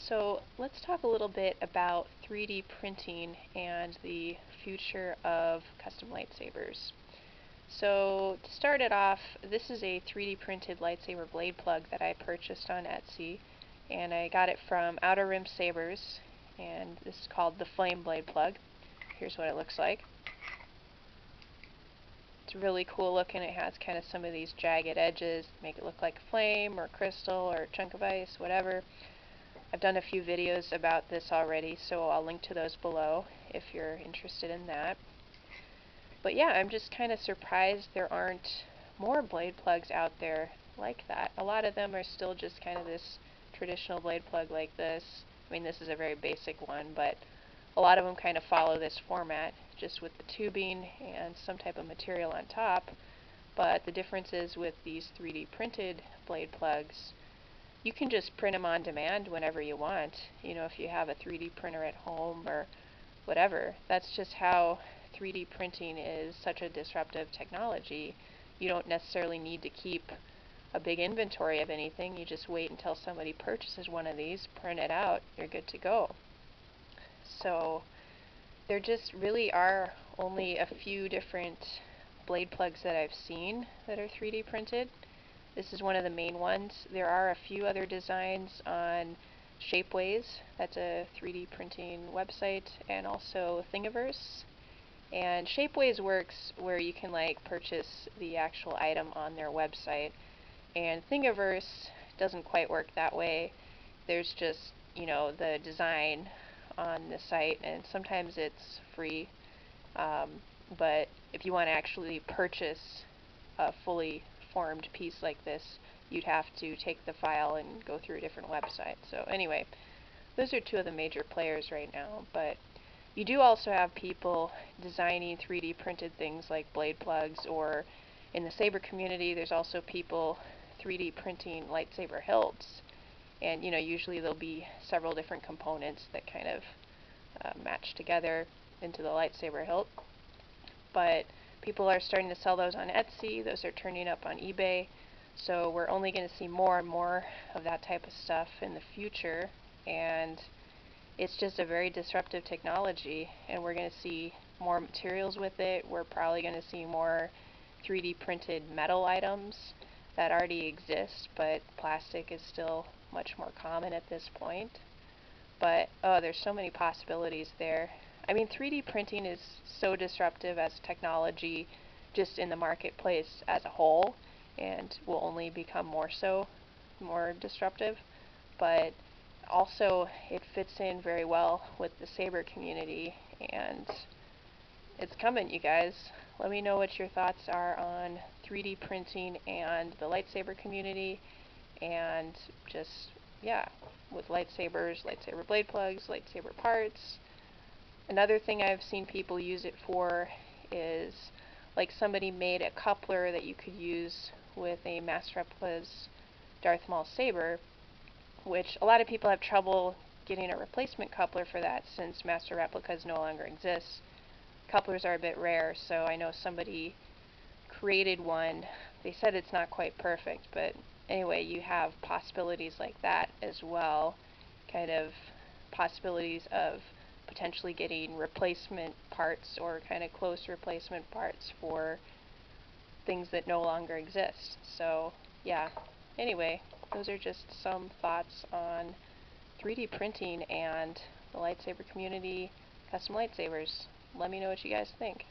So let's talk a little bit about 3D printing and the future of custom lightsabers. So to start it off, this is a 3D printed lightsaber blade plug that I purchased on Etsy, and I got it from Outer Rim Sabers, and this is called the Flame Blade Plug. Here's what it looks like. It's really cool looking. It has kind of some of these jagged edges that make it look like a flame or crystal or a chunk of ice, whatever. I've done a few videos about this already, so I'll link to those below if you're interested in that. But yeah, I'm just kind of surprised there aren't more blade plugs out there like that. A lot of them are still just kind of this traditional blade plug like this. I mean, this is a very basic one, but a lot of them kind of follow this format, just with the tubing and some type of material on top. But the difference is with these 3D printed blade plugs, you can just print them on demand whenever you want. You know, if you have a 3D printer at home or whatever. That's just how 3D printing is such a disruptive technology. You don't necessarily need to keep a big inventory of anything. You just wait until somebody purchases one of these, print it out, you're good to go. So there just really are only a few different blade plugs that I've seen that are 3D printed. This is one of the main ones. There are a few other designs on Shapeways. That's a 3D printing website, and also Thingiverse. And Shapeways works where you can purchase the actual item on their website, and Thingiverse doesn't quite work that way. There's just, you know, the design on the site, and sometimes it's free, but if you want to actually purchase a fully formed piece like this, you'd have to take the file and go through a different website. So anyway, those are two of the major players right now, but you do also have people designing 3D printed things like blade plugs, or in the saber community there's also people 3D printing lightsaber hilts, and you know, usually there'll be several different components that kind of match together into the lightsaber hilt. But people are starting to sell those on Etsy, those are turning up on eBay, so we're only going to see more and more of that type of stuff in the future, and it's just a very disruptive technology, and we're going to see more materials with it. We're probably going to see more 3D printed metal items that already exist, but plastic is still much more common at this point. But oh, there's so many possibilities there. I mean, 3D printing is so disruptive as technology just in the marketplace as a whole, and will only become more disruptive. But also, it fits in very well with the saber community, and it's coming, you guys. Let me know what your thoughts are on 3D printing and the lightsaber community, and just, yeah, with lightsabers, lightsaber blade plugs, lightsaber parts. Another thing I've seen people use it for is, like, somebody made a coupler that you could use with a Master Replica's Darth Maul saber, which a lot of people have trouble getting a replacement coupler for that since Master Replicas no longer exist. Couplers are a bit rare, so I know somebody created one. They said it's not quite perfect, but anyway, you have possibilities like that as well, kind of possibilities of potentially getting replacement parts or kind of close replacement parts for things that no longer exist. So yeah, anyway, those are just some thoughts on 3D printing and the lightsaber community, custom lightsabers. Let me know what you guys think.